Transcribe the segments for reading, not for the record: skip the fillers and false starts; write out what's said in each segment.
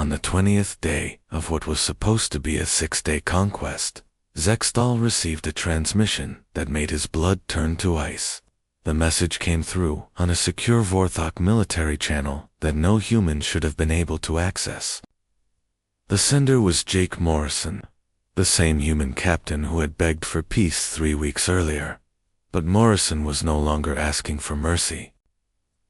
On the 20th day of what was supposed to be a 6-day conquest, Zextal received a transmission that made his blood turn to ice. The message came through on a secure Vorthok military channel that no human should have been able to access. The sender was Jake Morrison, the same human captain who had begged for peace 3 weeks earlier. But Morrison was no longer asking for mercy.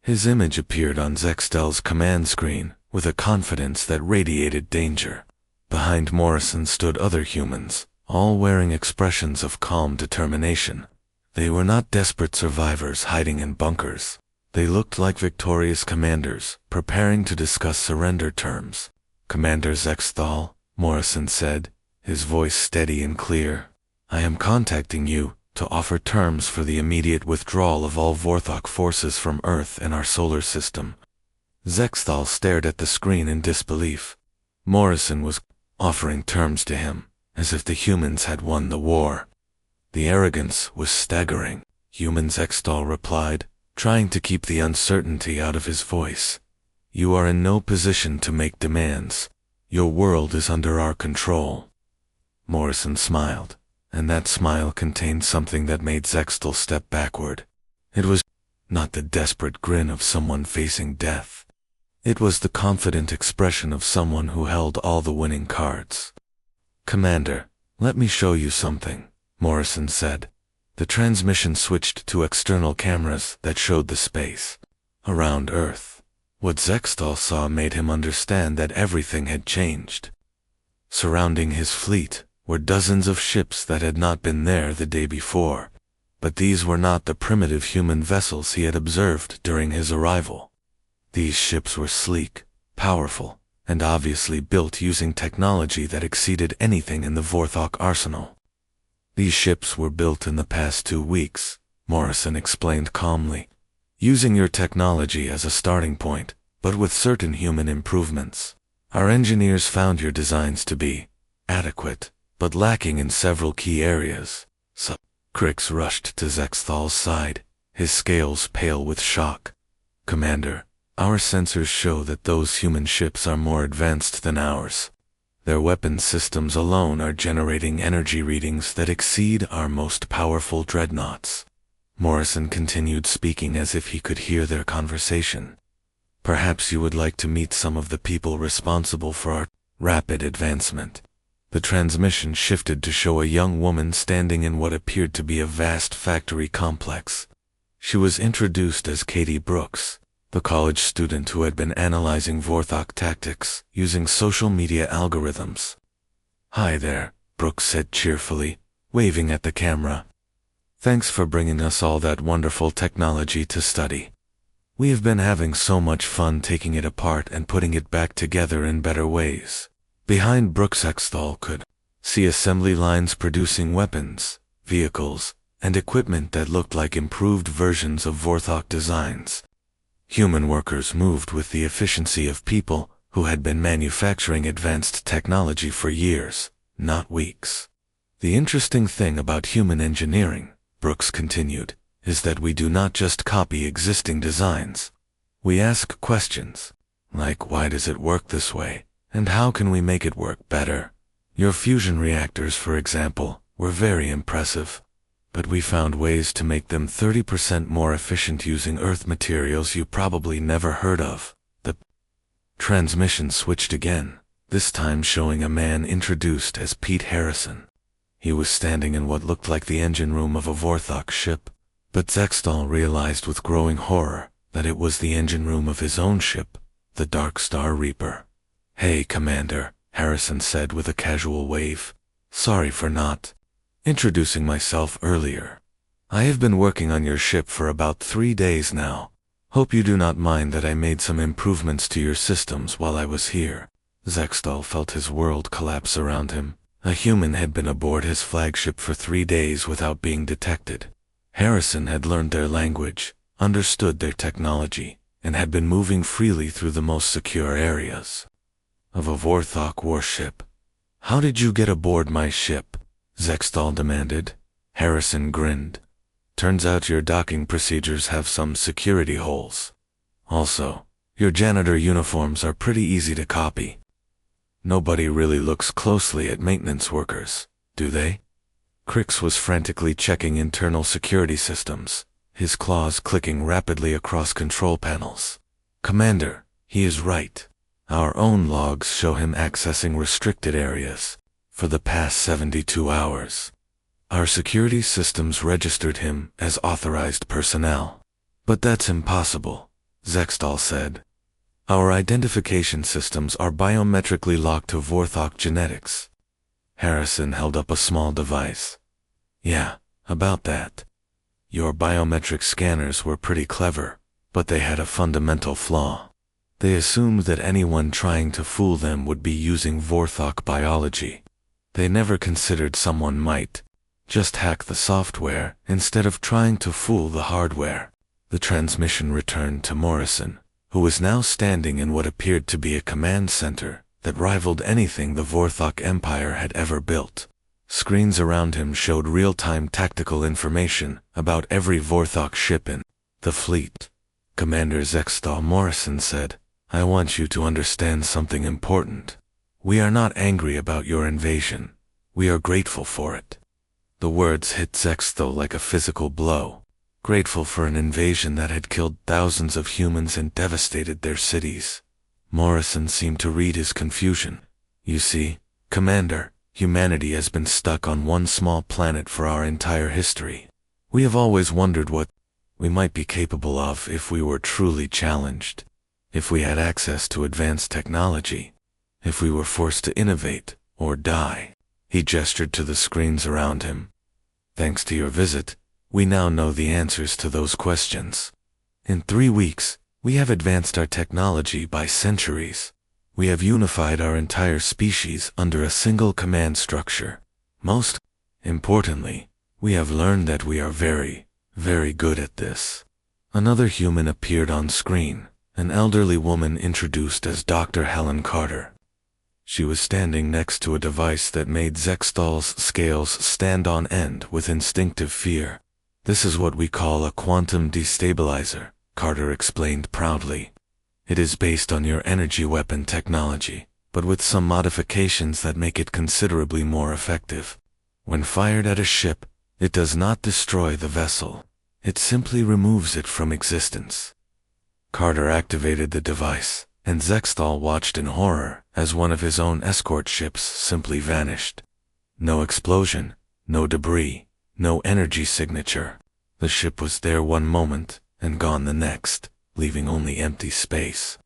His image appeared on Zextal's command screen with a confidence that radiated danger. Behind Morrison stood other humans, all wearing expressions of calm determination. They were not desperate survivors hiding in bunkers. They looked like victorious commanders, preparing to discuss surrender terms. "Commander Zextal," Morrison said, his voice steady and clear, "I am contacting you to offer terms for the immediate withdrawal of all Vorthok forces from Earth and our solar system." Zextal stared at the screen in disbelief. Morrison was offering terms to him, as if the humans had won the war. The arrogance was staggering. "Human," Zextal replied, trying to keep the uncertainty out of his voice. "You are in no position to make demands. Your world is under our control." Morrison smiled, and that smile contained something that made Zextal step backward. It was not the desperate grin of someone facing death. It was the confident expression of someone who held all the winning cards. "Commander, let me show you something," Morrison said. The transmission switched to external cameras that showed the space around Earth. What Zextal saw made him understand that everything had changed. Surrounding his fleet were dozens of ships that had not been there the day before, but these were not the primitive human vessels he had observed during his arrival. These ships were sleek, powerful, and obviously built using technology that exceeded anything in the Vorthok arsenal. "These ships were built in the past 2 weeks, Morrison explained calmly, "using your technology as a starting point, but with certain human improvements. Our engineers found your designs to be adequate, but lacking in several key areas." Crix rushed to Zextal's side, his scales pale with shock. "Commander, our sensors show that those human ships are more advanced than ours. Their weapon systems alone are generating energy readings that exceed our most powerful dreadnoughts." Morrison continued speaking as if he could hear their conversation. "Perhaps you would like to meet some of the people responsible for our rapid advancement." The transmission shifted to show a young woman standing in what appeared to be a vast factory complex. She was introduced as Katie Brooks, the college student who had been analyzing Vorthok tactics using social media algorithms. "Hi there," Brooks said cheerfully, waving at the camera. "Thanks for bringing us all that wonderful technology to study. We have been having so much fun taking it apart and putting it back together in better ways." Behind Brooks, Zextal could see assembly lines producing weapons, vehicles, and equipment that looked like improved versions of Vorthok designs. Human workers moved with the efficiency of people who had been manufacturing advanced technology for years, not weeks. "The interesting thing about human engineering," Brooks continued, "is that we do not just copy existing designs. We ask questions, like why does it work this way, and how can we make it work better? Your fusion reactors, for example, were very impressive, but we found ways to make them 30% more efficient using Earth materials you probably never heard of." The transmission switched again, this time showing a man introduced as Pete Harrison. He was standing in what looked like the engine room of a Vorthok ship, but Zextal realized with growing horror that it was the engine room of his own ship, the Dark Star Reaper. "Hey, Commander," Harrison said with a casual wave. "Sorry for not introducing myself earlier. I have been working on your ship for about 3 days now. Hope you do not mind that I made some improvements to your systems while I was here." Zextal felt his world collapse around him. A human had been aboard his flagship for 3 days without being detected. Harrison had learned their language, understood their technology, and had been moving freely through the most secure areas of a Vorthok warship. "How did you get aboard my ship?" Zextal demanded. Harrison grinned. "Turns out your docking procedures have some security holes. Also, your janitor uniforms are pretty easy to copy." Nobody really looks closely at maintenance workers, do they? Crix was frantically checking internal security systems, his claws clicking rapidly across control panels. Commander, he is right. Our own logs show him accessing restricted areas for the past 72 hours. Our security systems registered him as authorized personnel. But that's impossible, Zextal said. Our identification systems are biometrically locked to Vorthok genetics. Harrison held up a small device. Yeah, about that. Your biometric scanners were pretty clever, but they had a fundamental flaw. They assumed that anyone trying to fool them would be using Vorthok biology. They never considered someone might just hack the software instead of trying to fool the hardware. The transmission returned to Morrison, who was now standing in what appeared to be a command center that rivaled anything the Vorthok Empire had ever built. Screens around him showed real-time tactical information about every Vorthok ship in the fleet. Commander Zextal, Morrison said, I want you to understand something important. We are not angry about your invasion. We are grateful for it. The words hit Zextal like a physical blow. Grateful for an invasion that had killed thousands of humans and devastated their cities. Morrison seemed to read his confusion. You see, Commander, humanity has been stuck on one small planet for our entire history. We have always wondered what we might be capable of if we were truly challenged, if we had access to advanced technology, if we were forced to innovate or die. He gestured to the screens around him. Thanks to your visit, we now know the answers to those questions. In 3 weeks, we have advanced our technology by centuries. We have unified our entire species under a single command structure. Most importantly, we have learned that we are very, very good at this. Another human appeared on screen, an elderly woman introduced as Dr. Helen Carter. She was standing next to a device that made Zextal's scales stand on end with instinctive fear. This is what we call a quantum destabilizer, Carter explained proudly. It is based on your energy weapon technology, but with some modifications that make it considerably more effective. When fired at a ship, it does not destroy the vessel. It simply removes it from existence. Carter activated the device, and Zextal watched in horror as one of his own escort ships simply vanished. No explosion, no debris, no energy signature. The ship was there one moment and gone the next, leaving only empty space.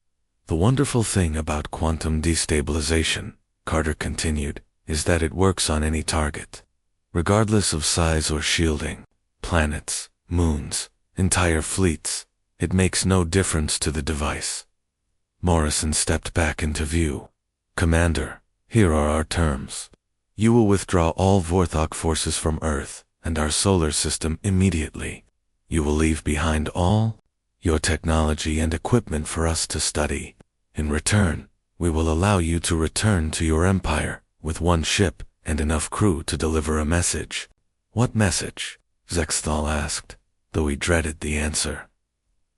The wonderful thing about quantum destabilization, Carter continued, is that it works on any target. Regardless of size or shielding, planets, moons, entire fleets, it makes no difference to the device. Morrison stepped back into view. Commander, here are our terms. You will withdraw all Vorthok forces from Earth and our solar system immediately. You will leave behind all your technology and equipment for us to study. In return, we will allow you to return to your empire with one ship and enough crew to deliver a message. What message? Zextal asked, though he dreaded the answer.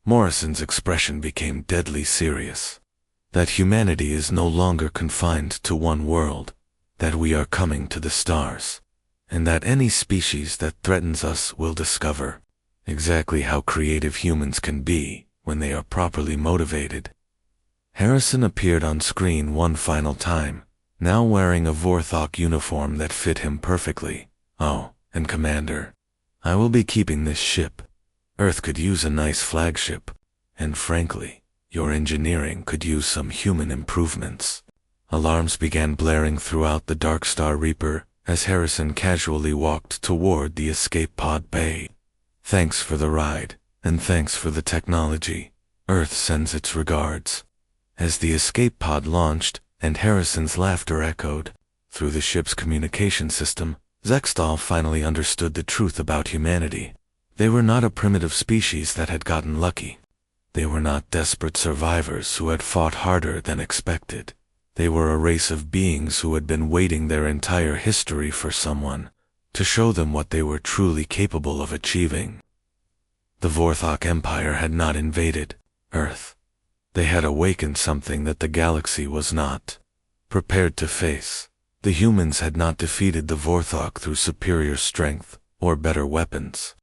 Morrison's expression became deadly serious. That humanity is no longer confined to one world, that we are coming to the stars, and that any species that threatens us will discover exactly how creative humans can be when they are properly motivated. Harrison appeared on screen one final time, now wearing a Vorthok uniform that fit him perfectly. Oh, and Commander, I will be keeping this ship. Earth could use a nice flagship, and frankly, your engineering could use some human improvements. Alarms began blaring throughout the Dark Star Reaper as Harrison casually walked toward the escape pod bay. Thanks for the ride, and thanks for the technology. Earth sends its regards. As the escape pod launched, and Harrison's laughter echoed through the ship's communication system, Zextal finally understood the truth about humanity. They were not a primitive species that had gotten lucky. They were not desperate survivors who had fought harder than expected. They were a race of beings who had been waiting their entire history for someone to show them what they were truly capable of achieving. The Vorthok Empire had not invaded Earth. They had awakened something that the galaxy was not prepared to face. The humans had not defeated the Vorthok through superior strength or better weapons.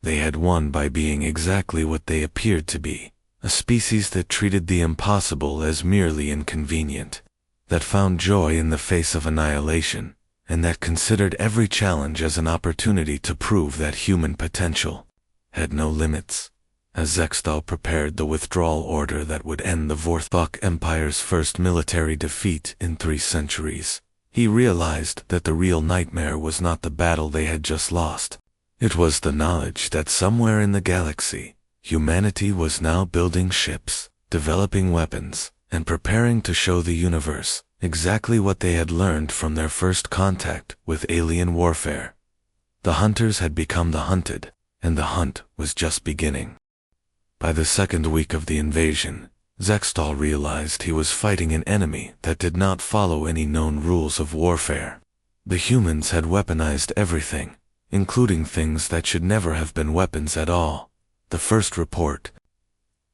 They had won by being exactly what they appeared to be, a species that treated the impossible as merely inconvenient, that found joy in the face of annihilation, and that considered every challenge as an opportunity to prove that human potential had no limits. As Zextal prepared the withdrawal order that would end the Vorthok Empire's first military defeat in 3 centuries, he realized that the real nightmare was not the battle they had just lost. It was the knowledge that somewhere in the galaxy, humanity was now building ships, developing weapons, and preparing to show the universe exactly what they had learned from their first contact with alien warfare. The hunters had become the hunted, and the hunt was just beginning. By the second week of the invasion, Zextal realized he was fighting an enemy that did not follow any known rules of warfare. The humans had weaponized everything, including things that should never have been weapons at all. The first report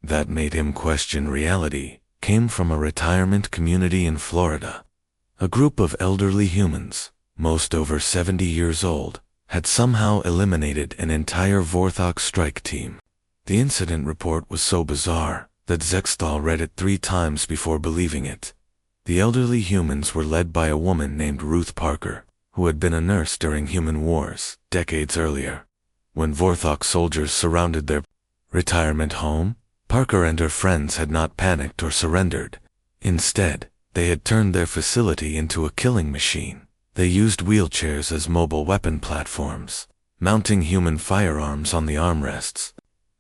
that made him question reality came from a retirement community in Florida. A group of elderly humans, most over 70 years old, had somehow eliminated an entire Vorthok strike team. The incident report was so bizarre that Zextal read it 3 times before believing it. The elderly humans were led by a woman named Ruth Parker, who had been a nurse during human wars decades earlier. When Vorthok soldiers surrounded their retirement home, Parker and her friends had not panicked or surrendered. Instead, they had turned their facility into a killing machine. They used wheelchairs as mobile weapon platforms, mounting human firearms on the armrests.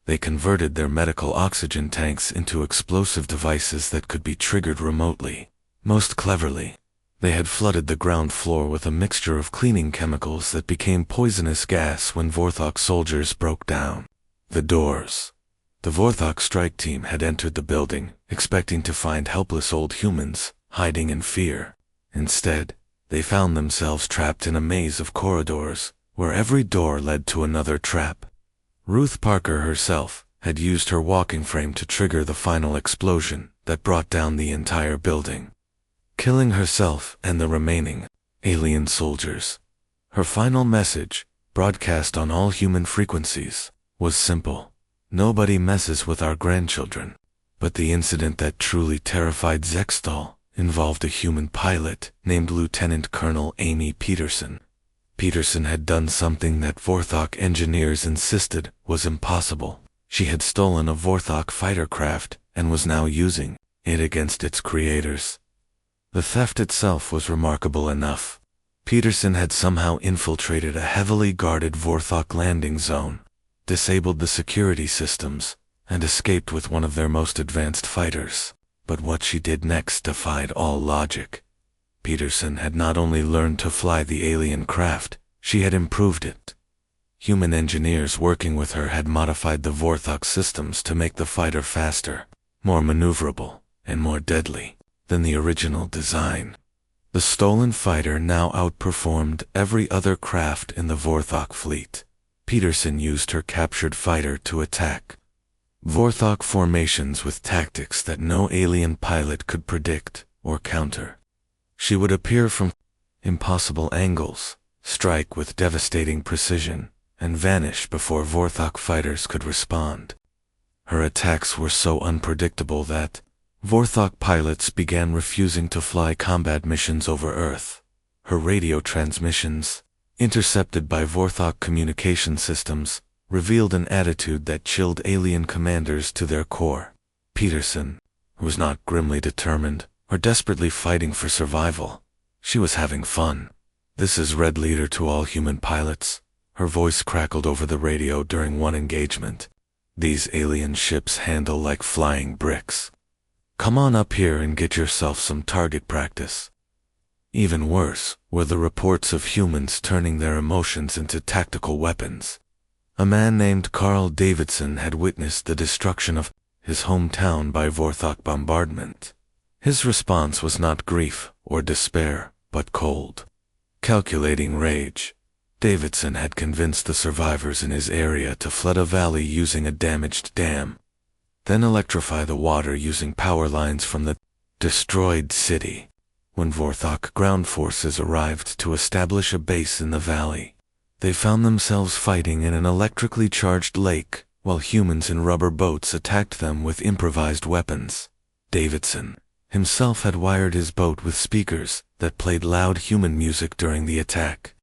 They converted their medical oxygen tanks into explosive devices that could be triggered remotely. Most cleverly, they had flooded the ground floor with a mixture of cleaning chemicals that became poisonous gas when Vorthok soldiers broke down the doors. The Vorthok strike team had entered the building, expecting to find helpless old humans hiding in fear. Instead, they found themselves trapped in a maze of corridors, where every door led to another trap. Ruth Parker herself had used her walking frame to trigger the final explosion that brought down the entire building, killing herself and the remaining alien soldiers. Her final message, broadcast on all human frequencies, was simple: nobody messes with our grandchildren. But the incident that truly terrified Zextal involved a human pilot named Lieutenant Colonel Amy Peterson. Peterson had done something that Vorthok engineers insisted was impossible. She had stolen a Vorthok fighter craft and was now using it against its creators. The theft itself was remarkable enough. Peterson had somehow infiltrated a heavily guarded Vorthok landing zone, disabled the security systems, and escaped with one of their most advanced fighters. But what she did next defied all logic. Peterson had not only learned to fly the alien craft, she had improved it. Human engineers working with her had modified the Vorthok systems to make the fighter faster, more maneuverable, and more deadly than the original design. The stolen fighter now outperformed every other craft in the Vorthok fleet. Peterson used her captured fighter to attack Vorthok formations with tactics that no alien pilot could predict or counter. She would appear from impossible angles, strike with devastating precision, and vanish before Vorthok fighters could respond. Her attacks were so unpredictable that Vorthok pilots began refusing to fly combat missions over Earth. Her radio transmissions, intercepted by Vorthok communication systems, revealed an attitude that chilled alien commanders to their core. Peterson was not grimly determined or desperately fighting for survival. She was having fun. "This is Red Leader to all human pilots." Her voice crackled over the radio during one engagement. "These alien ships handle like flying bricks. Come on up here and get yourself some target practice." Even worse were the reports of humans turning their emotions into tactical weapons. A man named Carl Davidson had witnessed the destruction of his hometown by Vorthok bombardment. His response was not grief or despair, but cold, calculating rage. Davidson had convinced the survivors in his area to flood a valley using a damaged dam, then electrify the water using power lines from the destroyed city. when Vorthok ground forces arrived to establish a base in the valley. They found themselves fighting in an electrically charged lake, while humans in rubber boats attacked them with improvised weapons. Davidson himself had wired his boat with speakers that played loud human music during the attack.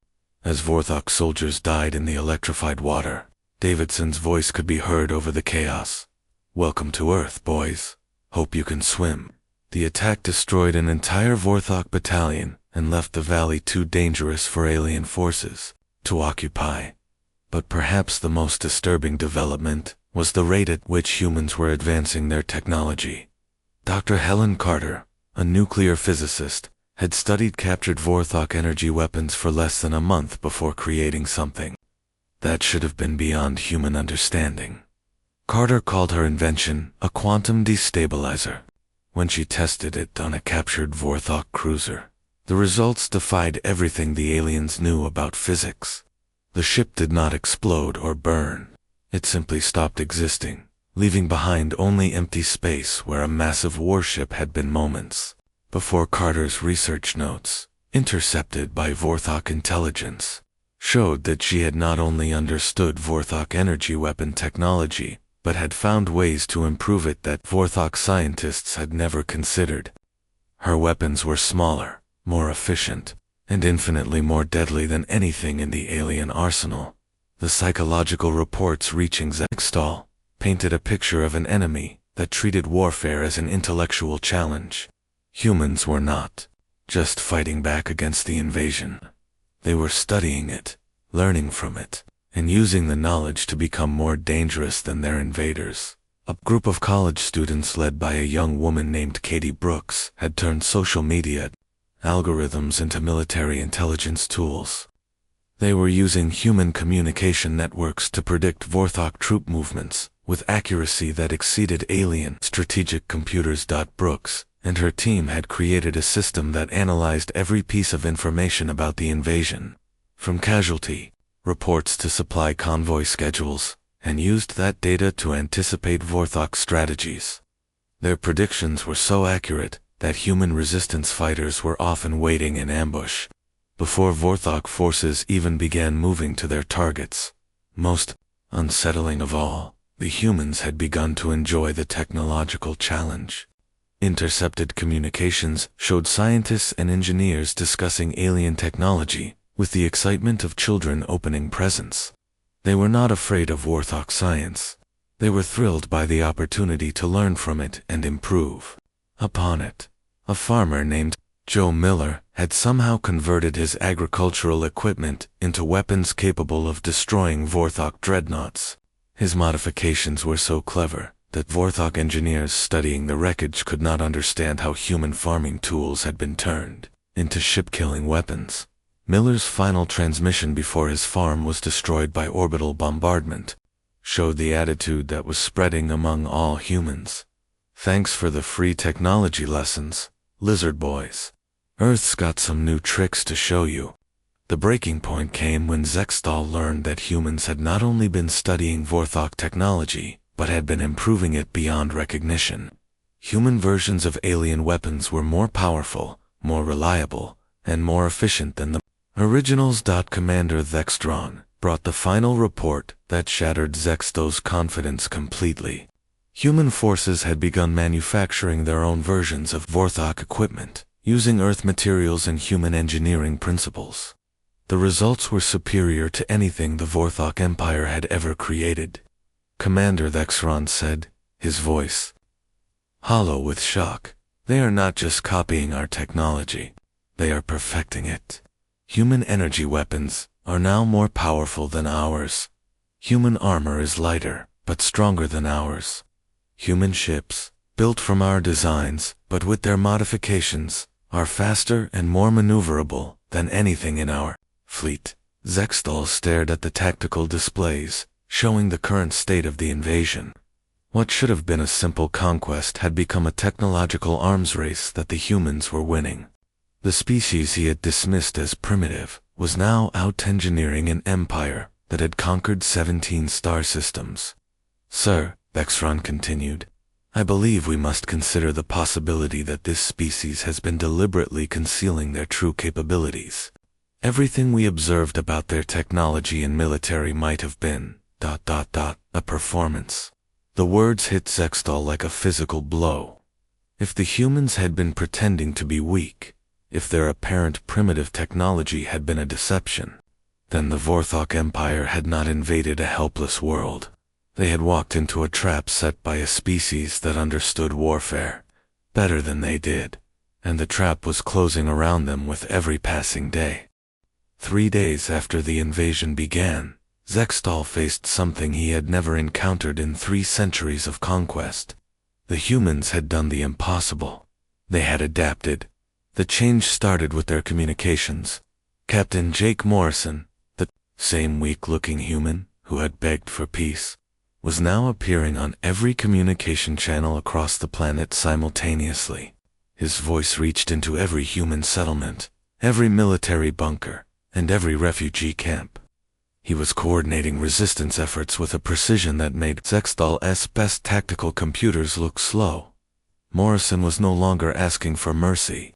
As Vorthok soldiers died in the electrified water, Davidson's voice could be heard over the chaos. "Welcome to Earth, boys. Hope you can swim." The attack destroyed an entire Vorthok battalion and left the valley too dangerous for alien forces to occupy. But perhaps the most disturbing development was the rate at which humans were advancing their technology. Dr. Helen Carter, a nuclear physicist, had studied captured Vorthok energy weapons for less than a month before creating something that should have been beyond human understanding. Carter called her invention a quantum destabilizer. When she tested it on a captured Vorthok cruiser, the results defied everything the aliens knew about physics. The ship did not explode or burn. It simply stopped existing, leaving behind only empty space where a massive warship had been moments before. Carter's research notes, intercepted by Vorthok intelligence, showed that she had not only understood Vorthok energy weapon technology, but had found ways to improve it that Vorthok scientists had never considered. Her weapons were smaller, more efficient, and infinitely more deadly than anything in the alien arsenal. The psychological reports reaching Zextal painted a picture of an enemy that treated warfare as an intellectual challenge. Humans were not just fighting back against the invasion. They were studying it, learning from it, and using the knowledge to become more dangerous than their invaders. A group of college students led by a young woman named Katie Brooks had turned social media algorithms into military intelligence tools. They were using human communication networks to predict Vorthok troop movements with accuracy that exceeded alien strategic computers. Brooks and her team had created a system that analyzed every piece of information about the invasion, from casualty reports to supply convoy schedules, and used that data to anticipate Vorthok strategies. Their predictions were so accurate that human resistance fighters were often waiting in ambush before Vorthok forces even began moving to their targets. Most unsettling of all, the humans had begun to enjoy the technological challenge. Intercepted communications showed scientists and engineers discussing alien technology with the excitement of children opening presents. They were not afraid of Vorthok science. They were thrilled by the opportunity to learn from it and improve upon it. A farmer named Joe Miller had somehow converted his agricultural equipment into weapons capable of destroying Vorthok dreadnoughts. His modifications were so clever that Vorthok engineers studying the wreckage could not understand how human farming tools had been turned into ship-killing weapons. Miller's final transmission before his farm was destroyed by orbital bombardment showed the attitude that was spreading among all humans. "Thanks for the free technology lessons, lizard boys. Earth's got some new tricks to show you." The breaking point came when Zextal learned that humans had not only been studying Vorthok technology, but had been improving it beyond recognition. Human versions of alien weapons were more powerful, more reliable, and more efficient than the originals. Commander Zextron brought the final report that shattered Zextal's confidence completely. Human forces had begun manufacturing their own versions of Vorthok equipment, using Earth materials and human engineering principles. The results were superior to anything the Vorthok Empire had ever created. Commander Zextron said, his voice hollow with shock. "They are not just copying our technology. They are perfecting it. Human energy weapons are now more powerful than ours. Human armor is lighter, but stronger than ours. Human ships, built from our designs, but with their modifications, are faster and more maneuverable than anything in our fleet." Zextal stared at the tactical displays, showing the current state of the invasion. What should have been a simple conquest had become a technological arms race that the humans were winning. The species he had dismissed as primitive was now out-engineering an empire that had conquered 17 star systems. "Sir," Zextron continued, I believe we must consider the possibility that this species has been deliberately concealing their true capabilities. Everything we observed about their technology and military might have been, a performance. The words hit Zextal like a physical blow. If the humans had been pretending to be weak, if their apparent primitive technology had been a deception, then the Vorthok Empire had not invaded a helpless world. They had walked into a trap set by a species that understood warfare better than they did, and the trap was closing around them with every passing day. 3 days after the invasion began, Zextal faced something he had never encountered in 3 centuries of conquest. The humans had done the impossible. They had adapted. The change started with their communications. Captain Jake Morrison, the same weak-looking human who had begged for peace, was now appearing on every communication channel across the planet simultaneously. His voice reached into every human settlement, every military bunker, and every refugee camp. He was coordinating resistance efforts with a precision that made Zextal's best tactical computers look slow. Morrison was no longer asking for mercy.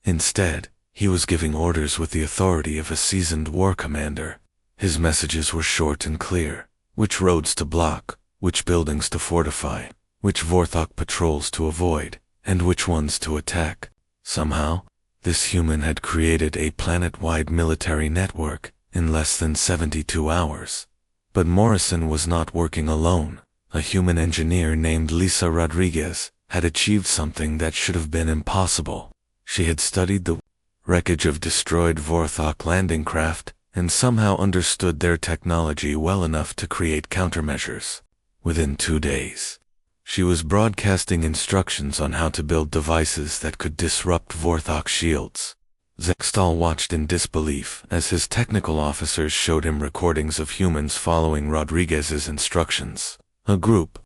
Instead, he was giving orders with the authority of a seasoned war commander. His messages were short and clear: which roads to block, which buildings to fortify, which Vorthok patrols to avoid, and which ones to attack. Somehow, this human had created a planet-wide military network in less than 72 hours. But Morrison was not working alone. A human engineer named Lisa Rodriguez had achieved something that should have been impossible. She had studied the wreckage of destroyed Vorthok landing craft and somehow understood their technology well enough to create countermeasures. Within 2 days, she was broadcasting instructions on how to build devices that could disrupt Vorthok shields. Zextal watched in disbelief as his technical officers showed him recordings of humans following Rodriguez's instructions. A group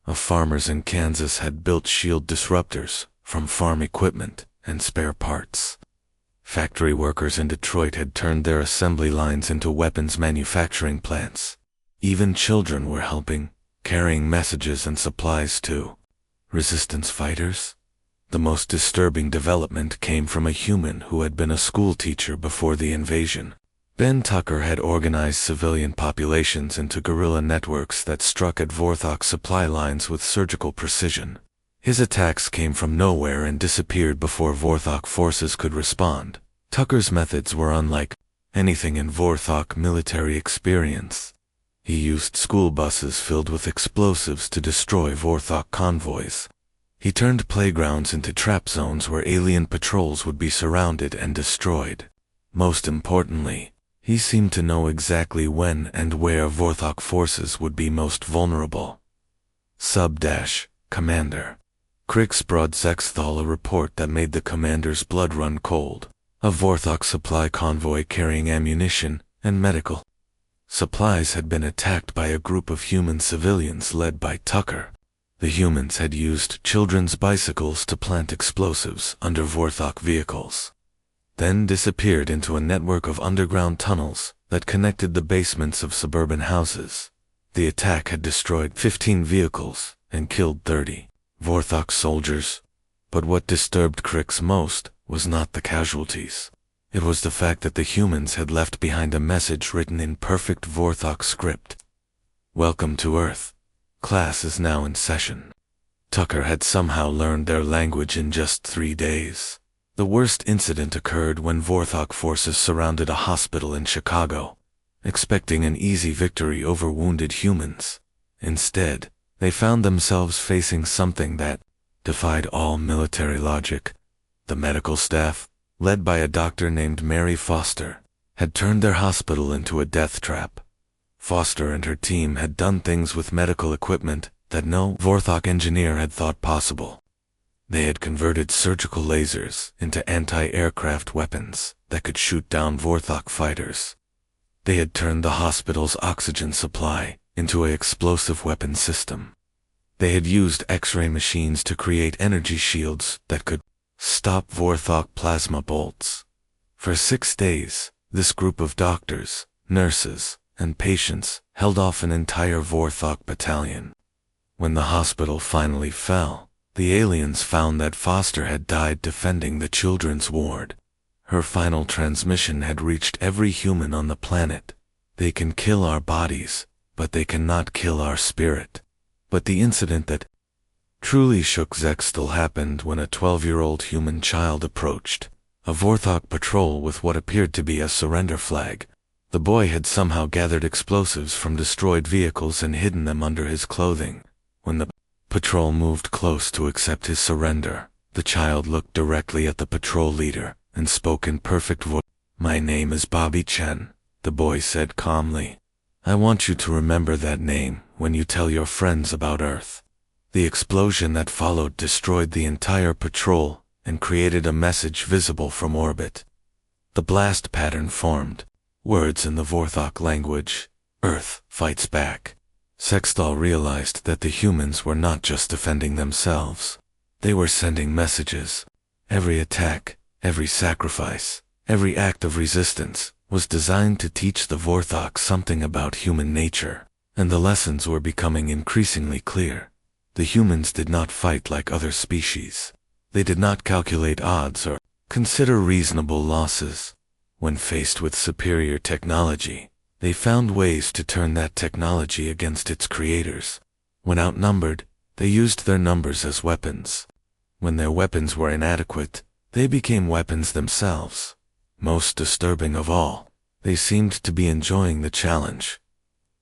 of farmers in Kansas had built shield disruptors from farm equipment and spare parts. Factory workers in Detroit had turned their assembly lines into weapons manufacturing plants. Even children were helping, carrying messages and supplies to resistance fighters. The most disturbing development came from a human who had been a school teacher before the invasion. Ben Tucker had organized civilian populations into guerrilla networks that struck at Vorthok supply lines with surgical precision. His attacks came from nowhere and disappeared before Vorthok forces could respond. Tucker's methods were unlike anything in Vorthok military experience. He used school buses filled with explosives to destroy Vorthok convoys. He turned playgrounds into trap zones where alien patrols would be surrounded and destroyed. Most importantly, he seemed to know exactly when and where Vorthok forces would be most vulnerable. Commander. Crix brought Zextal a report that made the commander's blood run cold. A Vorthok supply convoy carrying ammunition and medical supplies had been attacked by a group of human civilians led by Tucker. The humans had used children's bicycles to plant explosives under Vorthok vehicles, then disappeared into a network of underground tunnels that connected the basements of suburban houses. The attack had destroyed 15 vehicles and killed 30 Vorthok soldiers. But what disturbed Crix most was not the casualties. It was the fact that the humans had left behind a message written in perfect Vorthok script. "Welcome to Earth. Class is now in session." Tucker had somehow learned their language in just 3 days. The worst incident occurred when Vorthok forces surrounded a hospital in Chicago, expecting an easy victory over wounded humans. Instead, they found themselves facing something that defied all military logic. The medical staff, led by a doctor named Mary Foster, had turned their hospital into a death trap. Foster and her team had done things with medical equipment that no Vorthok engineer had thought possible. They had converted surgical lasers into anti-aircraft weapons that could shoot down Vorthok fighters. They had turned the hospital's oxygen supply into an explosive weapon system. They had used X-ray machines to create energy shields that could stop Vorthok plasma bolts. For 6 days, this group of doctors, nurses, and patients held off an entire Vorthok battalion. When the hospital finally fell, the aliens found that Foster had died defending the children's ward. Her final transmission had reached every human on the planet. They can kill our bodies, but they cannot kill our spirit. But the incident that truly shook Zextal happened when a 12-year-old human child approached a Vorthok patrol with what appeared to be a surrender flag. The boy had somehow gathered explosives from destroyed vehicles and hidden them under his clothing. When the patrol moved close to accept his surrender, the child looked directly at the patrol leader and spoke in perfect voice. "My name is Bobby Chen," the boy said calmly. "I want you to remember that name when you tell your friends about Earth." The explosion that followed destroyed the entire patrol and created a message visible from orbit. The blast pattern formed. Words in the Vorthok language. "Earth fights back." Zextal realized that the humans were not just defending themselves. They were sending messages. Every attack, every sacrifice, every act of resistance was designed to teach the Vorthok something about human nature, and the lessons were becoming increasingly clear. The humans did not fight like other species. They did not calculate odds or consider reasonable losses. When faced with superior technology, they found ways to turn that technology against its creators. When outnumbered, they used their numbers as weapons. When their weapons were inadequate, they became weapons themselves. Most disturbing of all, they seemed to be enjoying the challenge.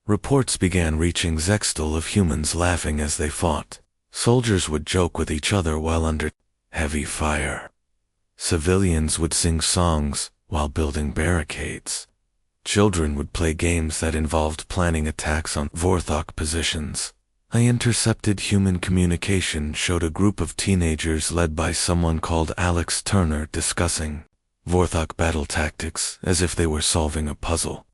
Reports began reaching Zextal of humans laughing as they fought. Soldiers would joke with each other while under heavy fire. Civilians would sing songs while building barricades. Children would play games that involved planning attacks on Vorthok positions. An intercepted human communication showed a group of teenagers led by someone called Alex Turner discussing Vorthok battle tactics as if they were solving a puzzle.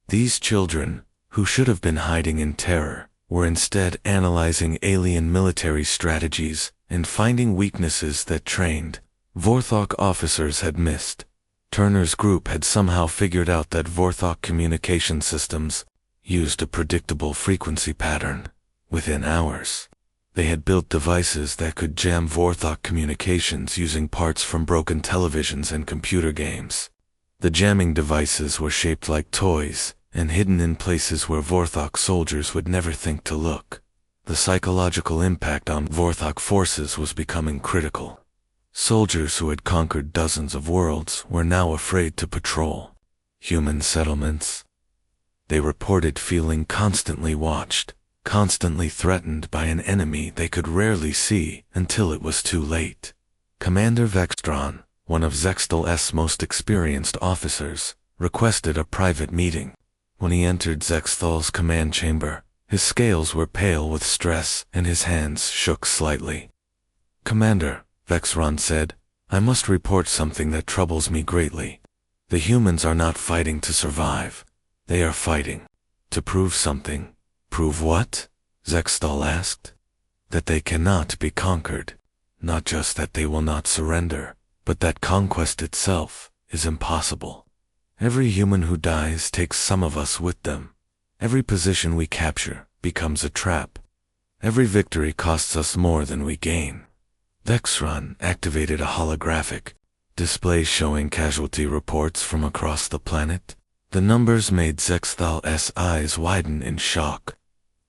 These children, who should have been hiding in terror, were instead analyzing alien military strategies and finding weaknesses that trained Vorthok officers had missed. Turner's group had somehow figured out that Vorthok communication systems used a predictable frequency pattern. Within hours, they had built devices that could jam Vorthok communications using parts from broken televisions and computer games. The jamming devices were shaped like toys and hidden in places where Vorthok soldiers would never think to look. The psychological impact on Vorthok forces was becoming critical. Soldiers who had conquered dozens of worlds were now afraid to patrol human settlements. They reported feeling constantly watched, constantly threatened by an enemy they could rarely see until it was too late. Commander Vextron, one of Zextal's most experienced officers, requested a private meeting. When he entered Zextal's command chamber, his scales were pale with stress and his hands shook slightly. "Commander," Vexron said, "I must report something that troubles me greatly. The humans are not fighting to survive. They are fighting to prove something." "Prove what?" Zextal asked. "That they cannot be conquered. Not just that they will not surrender, but that conquest itself is impossible. Every human who dies takes some of us with them. Every position we capture becomes a trap. Every victory costs us more than we gain." Vexron activated a holographic display showing casualty reports from across the planet. The numbers made Zextal's eyes widen in shock.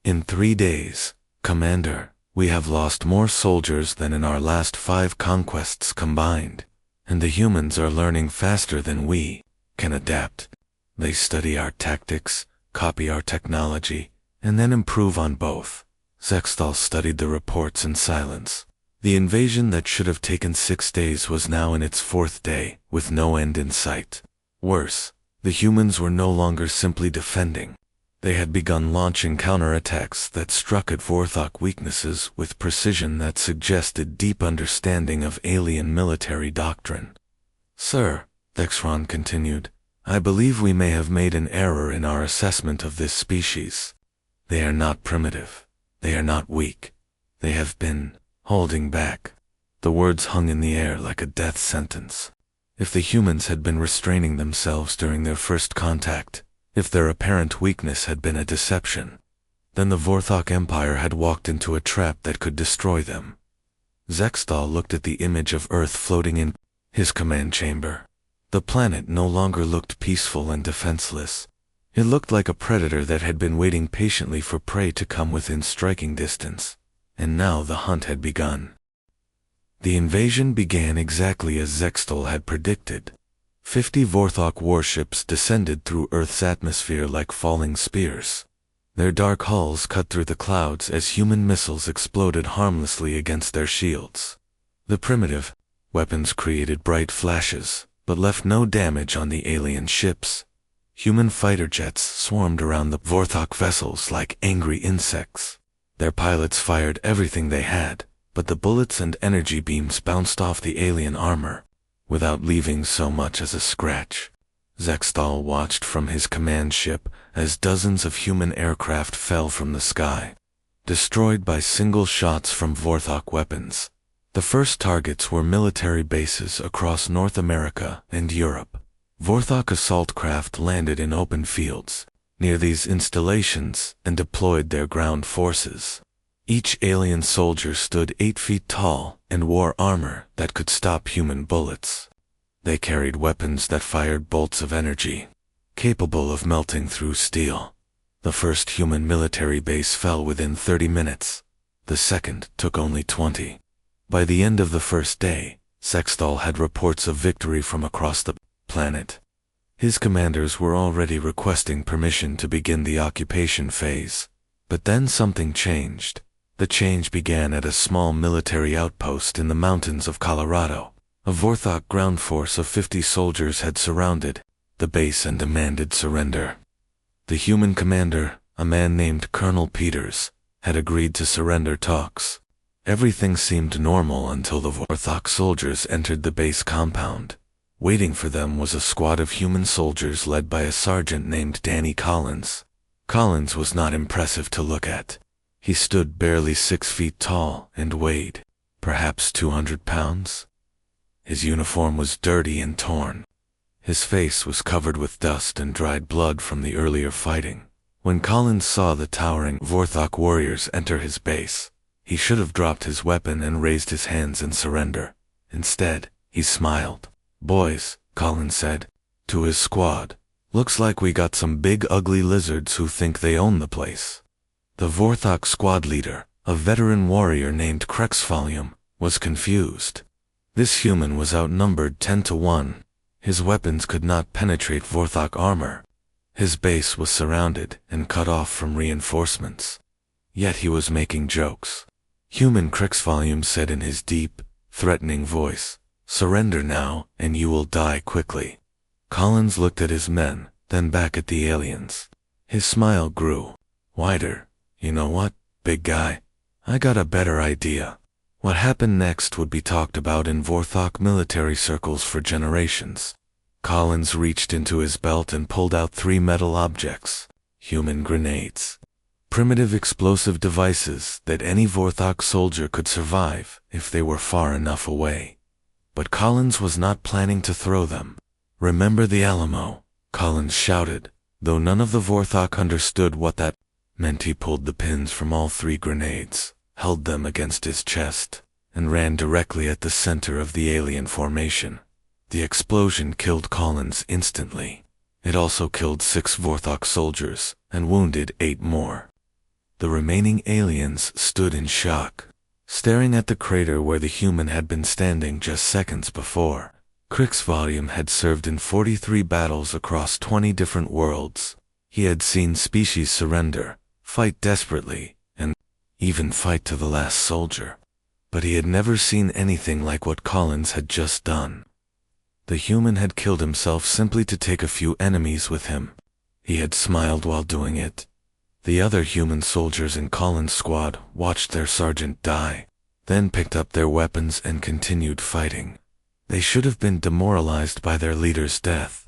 "In 3 days, Commander, we have lost more soldiers than in our last 5 conquests combined, and the humans are learning faster than we can adapt. They study our tactics, copy our technology, and then improve on both." Zextal studied the reports in silence. The invasion that should have taken 6 days was now in its 4th day, with no end in sight. Worse, the humans were no longer simply defending. They had begun launching counterattacks that struck at Vorthok weaknesses with precision that suggested deep understanding of alien military doctrine. "Sir," Vexron continued, "I believe we may have made an error in our assessment of this species. They are not primitive. They are not weak. They have been holding back." The words hung in the air like a death sentence. If the humans had been restraining themselves during their first contact, if their apparent weakness had been a deception, then the Vorthok Empire had walked into a trap that could destroy them. Zextal looked at the image of Earth floating in his command chamber. The planet no longer looked peaceful and defenseless. It looked like a predator that had been waiting patiently for prey to come within striking distance. And now the hunt had begun. The invasion began exactly as Zextal had predicted. 50 Vorthok warships descended through Earth's atmosphere like falling spears. Their dark hulls cut through the clouds as human missiles exploded harmlessly against their shields. The primitive weapons created bright flashes, but left no damage on the alien ships. Human fighter jets swarmed around the Vorthok vessels like angry insects. Their pilots fired everything they had, but the bullets and energy beams bounced off the alien armor, without leaving so much as a scratch. Zextal watched from his command ship as dozens of human aircraft fell from the sky, destroyed by single shots from Vorthok weapons. The first targets were military bases across North America and Europe. Vorthok assault craft landed in open fields near these installations and deployed their ground forces. Each alien soldier stood 8 feet tall and wore armor that could stop human bullets. They carried weapons that fired bolts of energy, capable of melting through steel. The first human military base fell within 30 minutes. The second took only 20. By the end of the first day, Zextal had reports of victory from across the planet. His commanders were already requesting permission to begin the occupation phase. But then something changed. The change began at a small military outpost in the mountains of Colorado. A Vorthok ground force of 50 soldiers had surrounded the base and demanded surrender. The human commander, a man named Colonel Peters, had agreed to surrender talks. Everything seemed normal until the Vorthok soldiers entered the base compound. Waiting for them was a squad of human soldiers led by a sergeant named Danny Collins. Collins was not impressive to look at. He stood barely 6 feet tall and weighed, perhaps 200 pounds. His uniform was dirty and torn. His face was covered with dust and dried blood from the earlier fighting. When Collins saw the towering Vorthok warriors enter his base, he should have dropped his weapon and raised his hands in surrender. Instead, he smiled. "Boys," Collins said to his squad, "looks like we got some big ugly lizards who think they own the place." The Vorthok squad leader, a veteran warrior named HFY, was confused. This human was outnumbered 10 to 1. His weapons could not penetrate Vorthok armor. His base was surrounded and cut off from reinforcements. Yet he was making jokes. Human HFY said in his deep, threatening voice, "Surrender now, and you will die quickly." Collins looked at his men, then back at the aliens. His smile grew wider. "You know what, big guy? I got a better idea." What happened next would be talked about in Vorthok military circles for generations. Collins reached into his belt and pulled out 3 metal objects, human grenades. Primitive explosive devices that any Vorthok soldier could survive if they were far enough away. But Collins was not planning to throw them. "Remember the Alamo," Collins shouted, though none of the Vorthok understood what that meant. He pulled the pins from all 3 grenades, held them against his chest, and ran directly at the center of the alien formation. The explosion killed Collins instantly. It also killed 6 Vorthok soldiers and wounded 8 more. The remaining aliens stood in shock, staring at the crater where the human had been standing just seconds before. HFY had served in 43 battles across 20 different worlds. He had seen species surrender, fight desperately, and even fight to the last soldier. But he had never seen anything like what Collins had just done. The human had killed himself simply to take a few enemies with him. He had smiled while doing it. The other human soldiers in Collins' squad watched their sergeant die, then picked up their weapons and continued fighting. They should have been demoralized by their leader's death.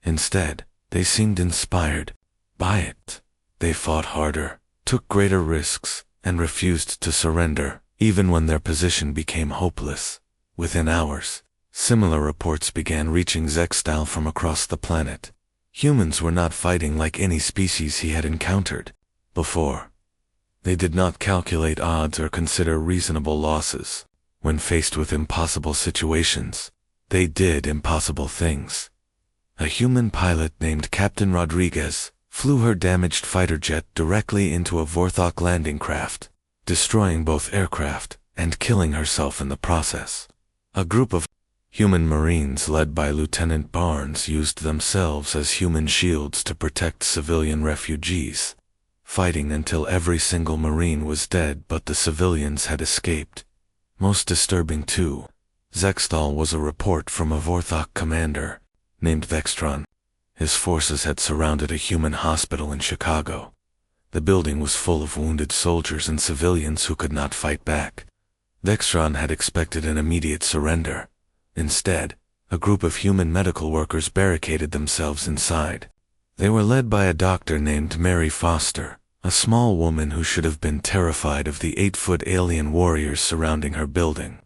Instead, they seemed inspired by it. They fought harder, took greater risks, and refused to surrender, even when their position became hopeless. Within hours, similar reports began reaching Zextal from across the planet. Humans were not fighting like any species he had encountered before. They did not calculate odds or consider reasonable losses. When faced with impossible situations, they did impossible things. A human pilot named Captain Rodriguez flew her damaged fighter jet directly into a Vorthok landing craft, destroying both aircraft and killing herself in the process. A group of human Marines led by Lieutenant Barnes used themselves as human shields to protect civilian refugees, fighting until every single Marine was dead but the civilians had escaped. Most disturbing too, Zextal was a report from a Vorthok commander named Vextron. His forces had surrounded a human hospital in Chicago. The building was full of wounded soldiers and civilians who could not fight back. Vextron had expected an immediate surrender. Instead, a group of human medical workers barricaded themselves inside. They were led by a doctor named Mary Foster, a small woman who should have been terrified of the 8-foot alien warriors surrounding her building.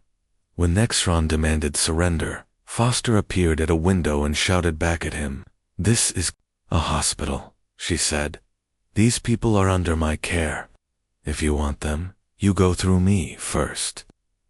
When Vextron demanded surrender, Foster appeared at a window and shouted back at him. "This is a hospital," she said. "These people are under my care. If you want them, you go through me first."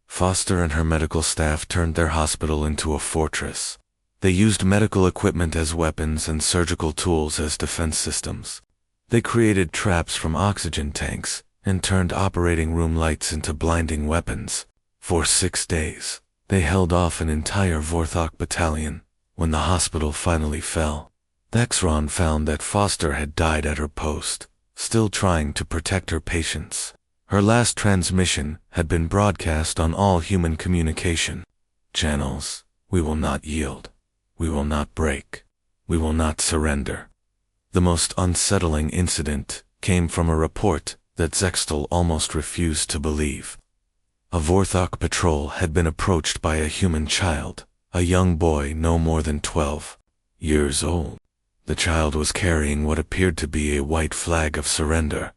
Foster and her medical staff turned their hospital into a fortress. They used medical equipment as weapons and surgical tools as defense systems. They created traps from oxygen tanks and turned operating room lights into blinding weapons. For 6 days, they held off an entire Vorthok battalion. When the hospital finally fell, Vextron found that Foster had died at her post, still trying to protect her patients. Her last transmission had been broadcast on all human communication channels. "We will not yield. We will not break. We will not surrender." The most unsettling incident came from a report that Zextal almost refused to believe. A Vorthok patrol had been approached by a human child, a young boy no more than 12 years old. The child was carrying what appeared to be a white flag of surrender.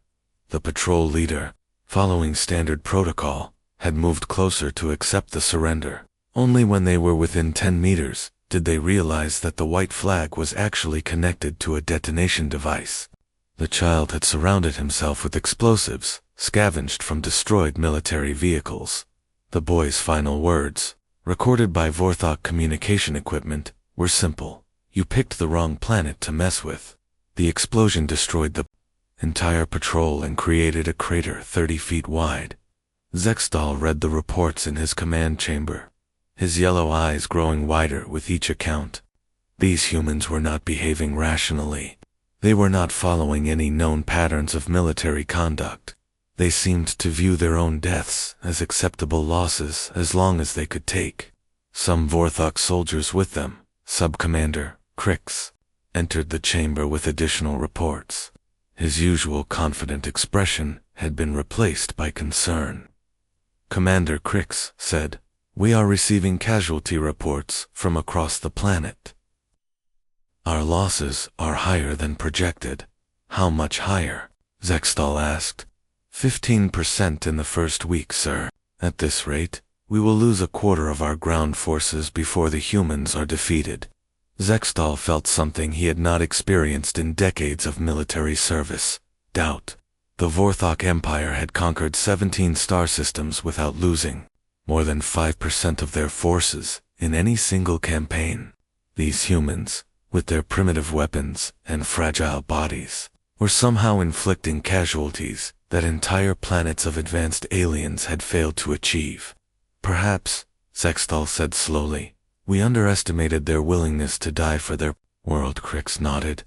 The patrol leader, following standard protocol, had moved closer to accept the surrender. Only when they were within 10 meters did they realize that the white flag was actually connected to a detonation device. The child had surrounded himself with explosives, scavenged from destroyed military vehicles. The boy's final words, recorded by Vorthok communication equipment, were simple. "You picked the wrong planet to mess with." The explosion destroyed the entire patrol and created a crater 30 feet wide. Zextal read the reports in his command chamber, his yellow eyes growing wider with each account. These humans were not behaving rationally. They were not following any known patterns of military conduct. They seemed to view their own deaths as acceptable losses as long as they could take. Some Vorthok soldiers with them, Sub-Commander Crix, entered the chamber with additional reports. His usual confident expression had been replaced by concern. Commander Crix said, "We are receiving casualty reports from across the planet. Our losses are higher than projected." "How much higher?" Zextal asked. 15% in the first week, sir. At this rate, we will lose a quarter of our ground forces before the humans are defeated. Zextal felt something he had not experienced in decades of military service: doubt. The Vorthok Empire had conquered 17 star systems without losing more than 5% of their forces in any single campaign. These humans, with their primitive weapons and fragile bodies, were somehow inflicting casualties that entire planets of advanced aliens had failed to achieve. "Perhaps," Zextal said slowly, "we underestimated their willingness to die for their world." Crix nodded.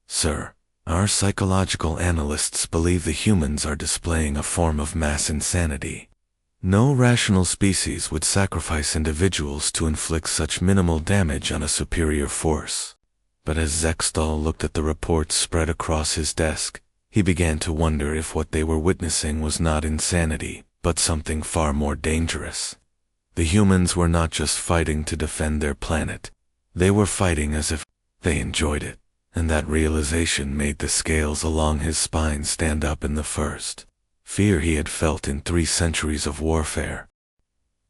"Sir, our psychological analysts believe the humans are displaying a form of mass insanity. No rational species would sacrifice individuals to inflict such minimal damage on a superior force." But as Zextal looked at the reports spread across his desk, he began to wonder if what they were witnessing was not insanity, but something far more dangerous. The humans were not just fighting to defend their planet. They were fighting as if they enjoyed it, and that realization made the scales along his spine stand up in the first fear he had felt in 3 centuries of warfare.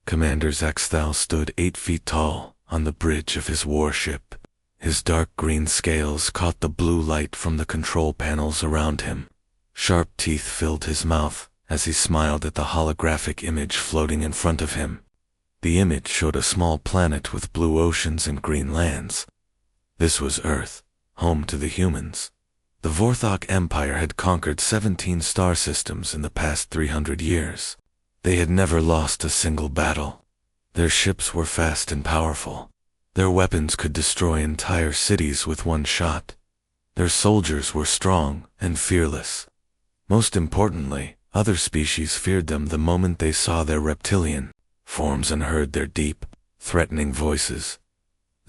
Commander Zextal stood 8 feet tall on the bridge of his warship. His dark green scales caught the blue light from the control panels around him, Sharp teeth filled his mouth as he smiled at the holographic image floating in front of him. The image showed a small planet with blue oceans and green lands. This was Earth, home to the humans. The Vorthok Empire had conquered 17 star systems in the past 300 years. They had never lost a single battle. Their ships were fast and powerful. Their weapons could destroy entire cities with one shot. Their soldiers were strong and fearless. Most importantly, other species feared them the moment they saw their reptilian forms and heard their deep, threatening voices.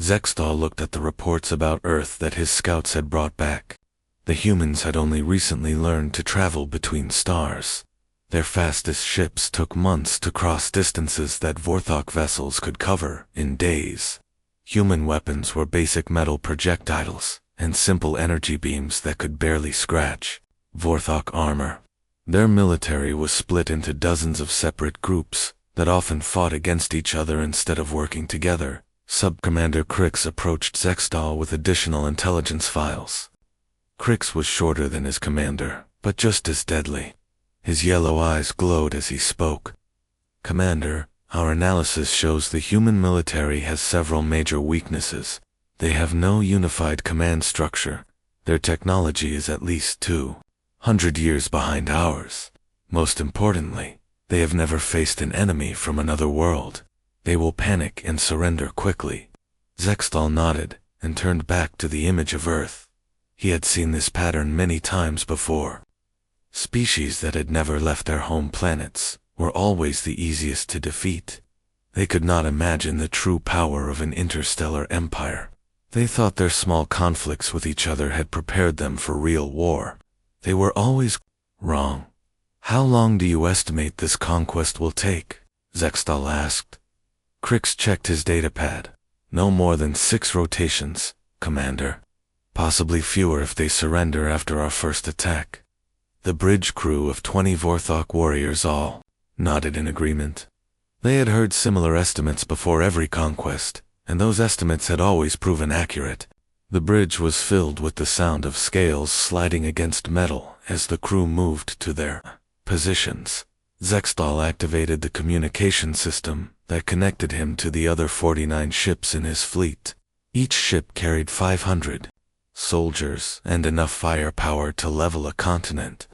Zextal looked at the reports about Earth that his scouts had brought back. The humans had only recently learned to travel between stars. Their fastest ships took months to cross distances that Vorthok vessels could cover in days. Human weapons were basic metal projectiles and simple energy beams that could barely scratch Vorthok armor. Their military was split into dozens of separate groups that often fought against each other instead of working together. Sub-Commander Crix approached Zextal with additional intelligence files. Crix was shorter than his commander, but just as deadly. His yellow eyes glowed as he spoke. "Commander, our analysis shows the human military has several major weaknesses. They have no unified command structure. Their technology is at least 200 years behind ours. Most importantly, they have never faced an enemy from another world. They will panic and surrender quickly." Zextal nodded and turned back to the image of Earth. He had seen this pattern many times before. Species that had never left their home planets were always the easiest to defeat. They could not imagine the true power of an interstellar empire. They thought their small conflicts with each other had prepared them for real war. They were always wrong. "How long do you estimate this conquest will take?" Zextal asked. Crix checked his datapad. "No more than 6 rotations, Commander. Possibly fewer if they surrender after our first attack." The bridge crew of 20 Vorthok warriors all nodded in agreement. They had heard similar estimates before every conquest, and those estimates had always proven accurate. The bridge was filled with the sound of scales sliding against metal as the crew moved to their positions. Zextal activated the communication system that connected him to the other 49 ships in his fleet. Each ship carried 500 soldiers and enough firepower to level a continent.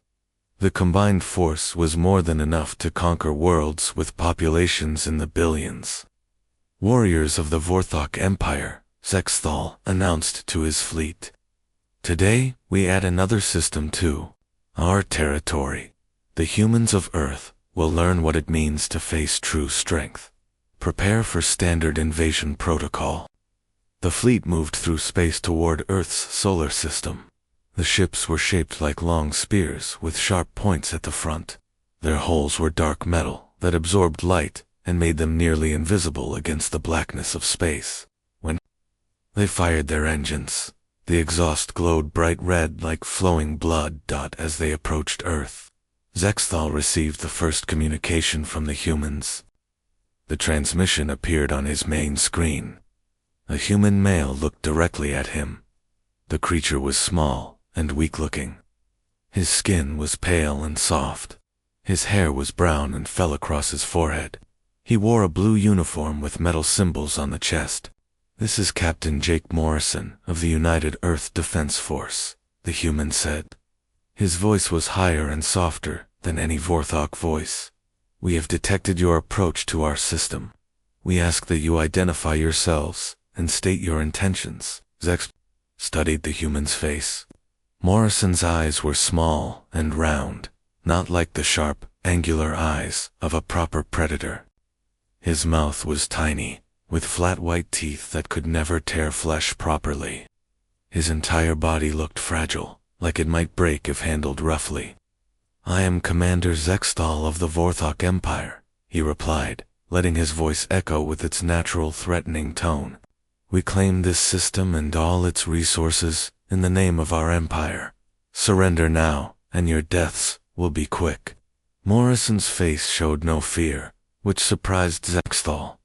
The combined force was more than enough to conquer worlds with populations in the billions. "Warriors of the Vorthok Empire," Zextal announced to his fleet. "Today, we add another system to our territory. The humans of Earth will learn what it means to face true strength. Prepare for standard invasion protocol." The fleet moved through space toward Earth's solar system. The ships were shaped like long spears with sharp points at the front. Their hulls were dark metal that absorbed light and made them nearly invisible against the blackness of space. When they fired their engines, the exhaust glowed bright red like flowing blood. As they approached Earth, Zextal received the first communication from the humans. The transmission appeared on his main screen. A human male looked directly at him. The creature was small and weak-looking. His skin was pale and soft. His hair was brown and fell across his forehead. He wore a blue uniform with metal symbols on the chest. "This is Captain Jake Morrison of the United Earth Defense Force," the human said. His voice was higher and softer than any Vorthok voice. "We have detected your approach to our system. We ask that you identify yourselves and state your intentions." Zex studied the human's face. Morrison's eyes were small and round, not like the sharp, angular eyes of a proper predator. His mouth was tiny, with flat white teeth that could never tear flesh properly. His entire body looked fragile, like it might break if handled roughly. "I am Commander Zextal of the Vorthok Empire," he replied, letting his voice echo with its natural threatening tone. "We claim this system and all its resources in the name of our empire. Surrender now, and your deaths will be quick." Morrison's face showed no fear, which surprised Zextal.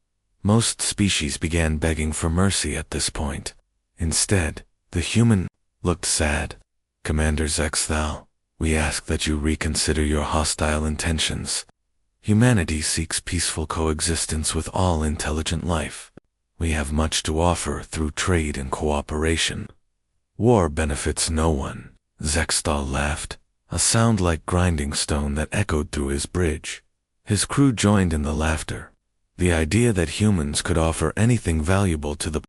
Most species began begging for mercy at this point. Instead, the human looked sad. "Commander Zextal, We ask that you reconsider your hostile intentions. Humanity seeks peaceful coexistence with all intelligent life. We have much to offer through trade and cooperation. War benefits no one. Zextal laughed, a sound like grinding stone that echoed through his bridge. His crew joined in the laughter. The idea that humans could offer anything valuable to the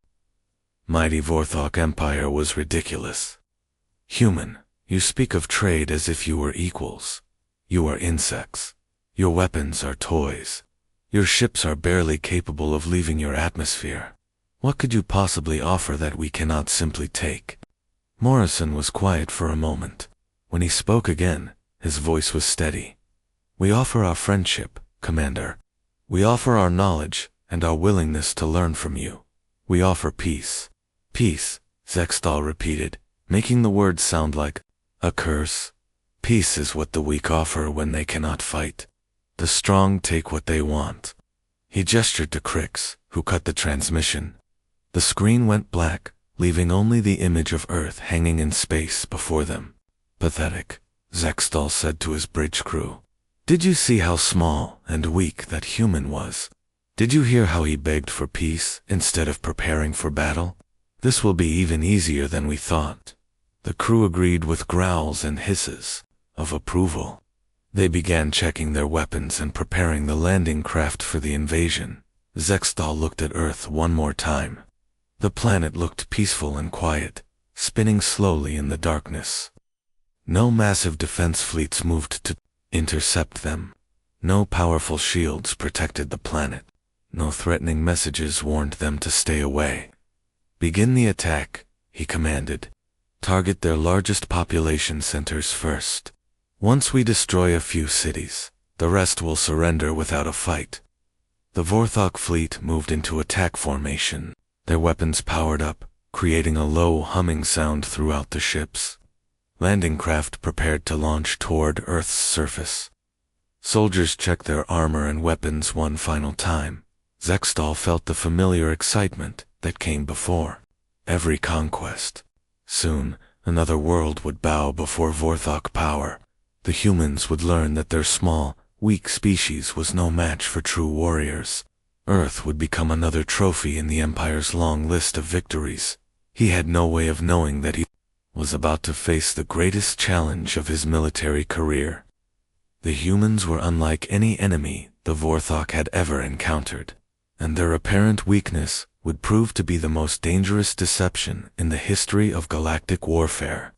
mighty Vorthok Empire was ridiculous. Human, you speak of trade as if you were equals. You are insects. Your weapons are toys. Your ships are barely capable of leaving your atmosphere. What could you possibly offer that we cannot simply take? Morrison was quiet for a moment. When he spoke again, his voice was steady. We offer our friendship, Commander. We offer our knowledge and our willingness to learn from you. We offer peace. Peace, Zextal repeated, making the words sound like a curse. Peace is what the weak offer when they cannot fight. The strong take what they want. He gestured to Crix, who cut the transmission. The screen went black, leaving only the image of Earth hanging in space before them. Pathetic, Zextal said to his bridge crew. Did you see how small and weak that human was? Did you hear how he begged for peace instead of preparing for battle? This will be even easier than we thought. The crew agreed with growls and hisses of approval. They began checking their weapons and preparing the landing craft for the invasion. Zextal looked at Earth one more time. The planet looked peaceful and quiet, spinning slowly in the darkness. No massive defense fleets moved to intercept them. No powerful shields protected the planet. No threatening messages warned them to stay away. Begin the attack, he commanded. Target their largest population centers first. Once we destroy a few cities, the rest will surrender without a fight. The Vorthok fleet moved into attack formation, their weapons powered up, creating a low humming sound throughout the ships. Landing craft prepared to launch toward Earth's surface. Soldiers checked their armor and weapons one final time. Zextal felt the familiar excitement that came before every conquest. Soon, another world would bow before Vorthok power. The humans would learn that their small, weak species was no match for true warriors. Earth would become another trophy in the Empire's long list of victories. He had no way of knowing that he was about to face the greatest challenge of his military career. The humans were unlike any enemy the Vorthok had ever encountered, and their apparent weakness would prove to be the most dangerous deception in the history of galactic warfare.